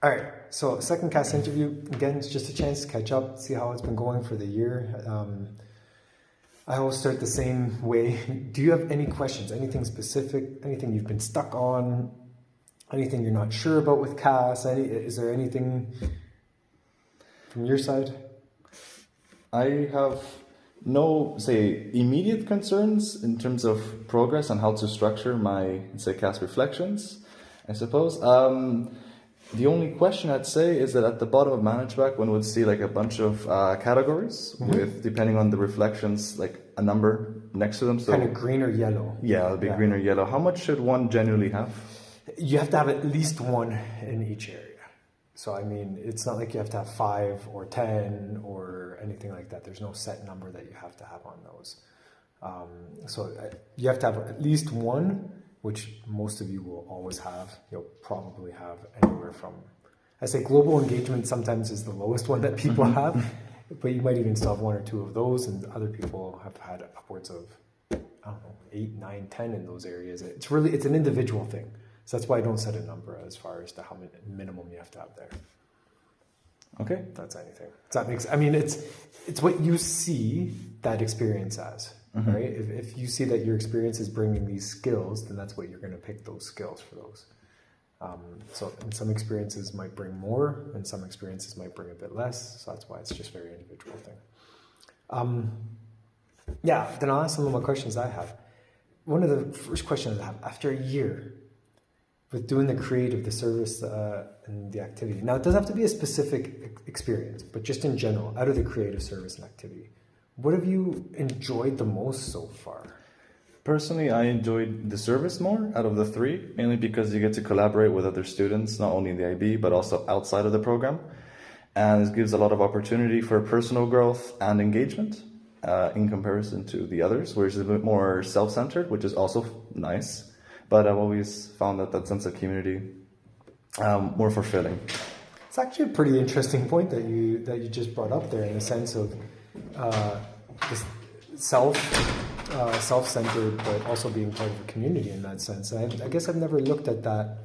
All right, so second CAS interview, again, it's just a chance to catch up, see how it's been going for the year. I always start the same way. Do you have any questions, anything specific, anything you've been stuck on, anything you're not sure about with CAS? Is there anything from your side? I have no, say, immediate concerns in terms of progress and how to structure my, say, CAS reflections, I suppose. The only question I'd say is that at the bottom of ManageBack, one would see like a bunch of categories with, depending on the reflections, like a number next to them. So kind of green or yellow. Yeah, it'll be green or yellow. How much should one generally have? You have to have at least one in each area. So, I mean, it's not like you have to have 5 or 10 or anything like that. There's no set number that you have to have on those. So you have to have at least one, which most of you will always have. You'll probably have anywhere from, I say global engagement sometimes is the lowest one that people have, but you might even still have 1 or 2 of those, and other people have had upwards of, I don't know, 8, 9, 10 in those areas. It's an individual thing. So that's why I don't set a number as far as to how many minimum you have to have there. Okay. That's anything. Does that make sense? I mean, it's what you see that experience as, right? If you see that your experience is bringing these skills, then that's what you're going to pick those skills for those. So and some experiences might bring more, and some experiences might bring a bit less. So that's why it's just very individual thing. Yeah, then I'll ask some of my questions I have. One of the first questions I have, after a year with doing the creative, the service, and the activity. Now, it doesn't have to be a specific experience, but just in general, out of the creative service and activity, what have you enjoyed the most so far? Personally, I enjoyed the service more out of the 3, mainly because you get to collaborate with other students, not only in the IB, but also outside of the program. And it gives a lot of opportunity for personal growth and engagement in comparison to the others, where it's a bit more self-centered, which is also nice. But I've always found that sense of community more fulfilling. It's actually a pretty interesting point that you just brought up there, in the sense of this self-centered, but also being part of a community in that sense. I guess I've never looked at that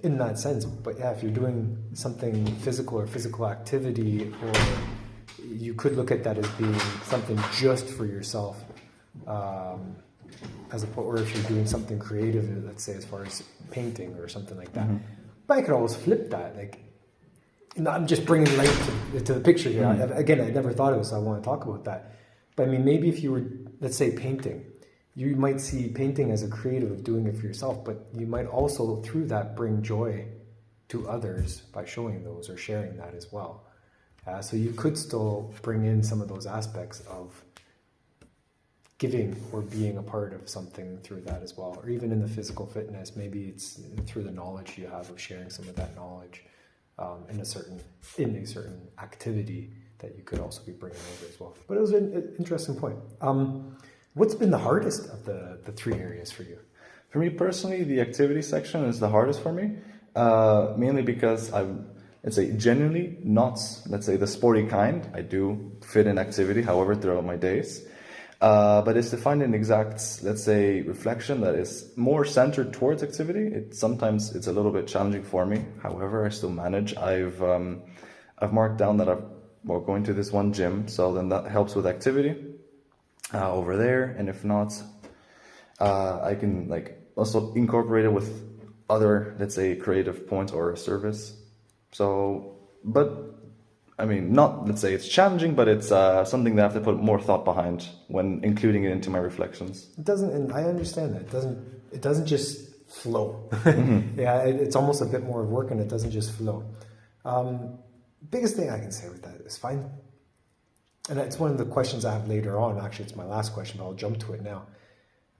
in that sense. But yeah, if you're doing something physical or physical activity, or you could look at that as being something just for yourself. Or if you're doing something creative, let's say as far as painting or something like that. But I could always flip that. Like, I'm just bringing light to the picture here. Again, I never thought of it, so I want to talk about that. But I mean, maybe if you were, let's say, painting, you might see painting as a creative of doing it for yourself, but you might also, through that, bring joy to others by showing those or sharing that as well. So you could still bring in some of those aspects of giving or being a part of something through that as well. Or even in the physical fitness, maybe it's through the knowledge you have of sharing some of that knowledge in a certain activity that you could also be bringing over as well. But it was an interesting point. What's been the hardest of the 3 areas for you? For me personally, the activity section is the hardest for me, mainly because I'm, let's say, genuinely not, let's say, the sporty kind. I do fit in activity, however, throughout my days. But it's to find an exact, let's say, reflection that is more centered towards activity. Sometimes it's a little bit challenging for me. However, I still manage. I've marked down that I'm going to this one gym, so then that helps with activity over there. And if not, I can also incorporate it with other, let's say, creative points or service. So, but I mean, not, let's say it's challenging, but it's something that I have to put more thought behind when including it into my reflections. It doesn't, and I understand that. It doesn't just flow. Yeah, it's almost a bit more of work, and it doesn't just flow. Biggest thing I can say with that is find, and it's one of the questions I have later on. Actually, it's my last question, but I'll jump to it now.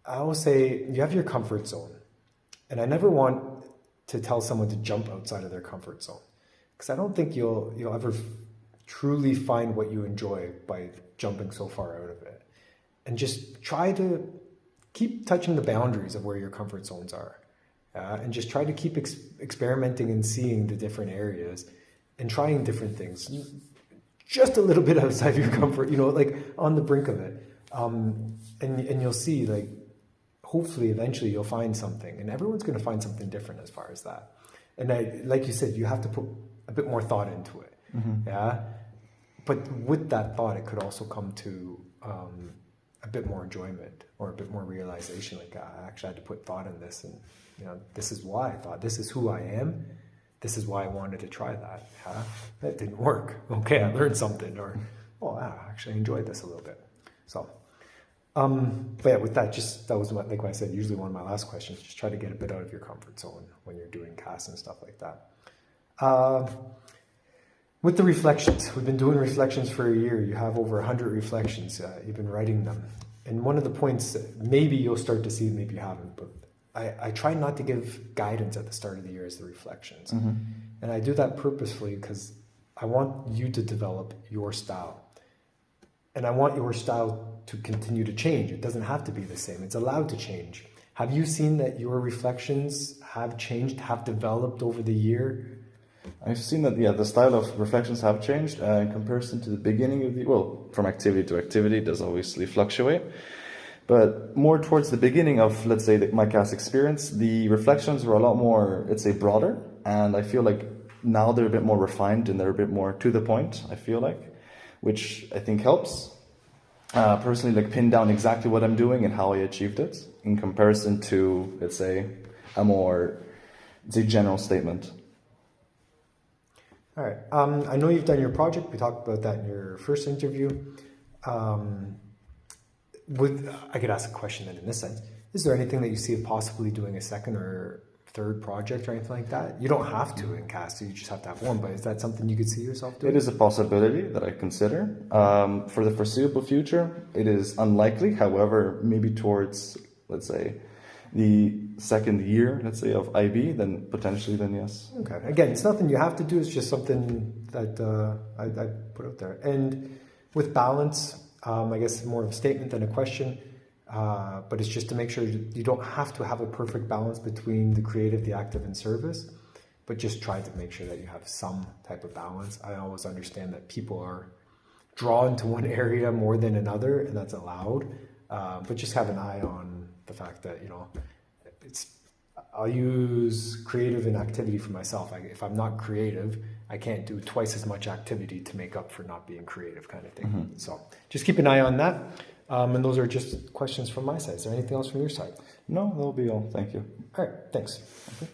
I always say you have your comfort zone, and I never want to tell someone to jump outside of their comfort zone, because I don't think you'll ever truly find what you enjoy by jumping so far out of it. And just try to keep touching the boundaries of where your comfort zones are. And just try to keep experimenting and seeing the different areas and trying different things. Just a little bit outside of your comfort, like on the brink of it. And you'll see, like, hopefully eventually you'll find something. And everyone's going to find something different as far as that. And like you said, you have to put a bit more thought into it. Yeah. But with that thought, it could also come to a bit more enjoyment or a bit more realization. Like, I actually had to put thought in this, and this is why I thought, this is who I am. This is why I wanted to try that. That didn't work. Okay, I learned something, or I actually enjoyed this a little bit. So, but yeah, with that, that was like I said, usually one of my last questions. Just try to get a bit out of your comfort zone when you're doing CAS and stuff like that. With the reflections, we've been doing reflections for a year. You have over 100 reflections. You've been writing them. And one of the points, maybe you'll start to see, maybe you haven't, but I try not to give guidance at the start of the year as the reflections. And I do that purposefully because I want you to develop your style. And I want your style to continue to change. It doesn't have to be the same. It's allowed to change. Have you seen that your reflections have changed, have developed over the year? I've seen that, the style of reflections have changed in comparison to the beginning of from activity to activity, it does obviously fluctuate. But more towards the beginning of, let's say, my CAS experience, the reflections were a lot more, let's say, broader. And I feel like now they're a bit more refined and they're a bit more to the point, I feel like, which I think helps. Personally, pin down exactly what I'm doing and how I achieved it in comparison to, let's say, a more, general statement. All right. I know you've done your project. We talked about that in your first interview. I could ask a question then in this sense. Is there anything that you see of possibly doing a second or third project or anything like that? You don't have to in CAS, you just have to have one, but is that something you could see yourself doing? It is a possibility that I consider. For the foreseeable future, it is unlikely. However, maybe towards, let's say, the second year, let's say, of IB, then potentially, then yes. Okay. Again, it's nothing you have to do. It's just something that I put out there. And with balance, I guess more of a statement than a question, but it's just to make sure you don't have to have a perfect balance between the creative, the active, and service, but just try to make sure that you have some type of balance. I always understand that people are drawn to one area more than another, and that's allowed, but just have an eye on the fact that, I'll use creative and activity for myself. If I'm not creative, I can't do twice as much activity to make up for not being creative, kind of thing. So just keep an eye on that. And those are just questions from my side. Is there anything else from your side? No, that'll be all. Thank you. All right, thanks. Okay.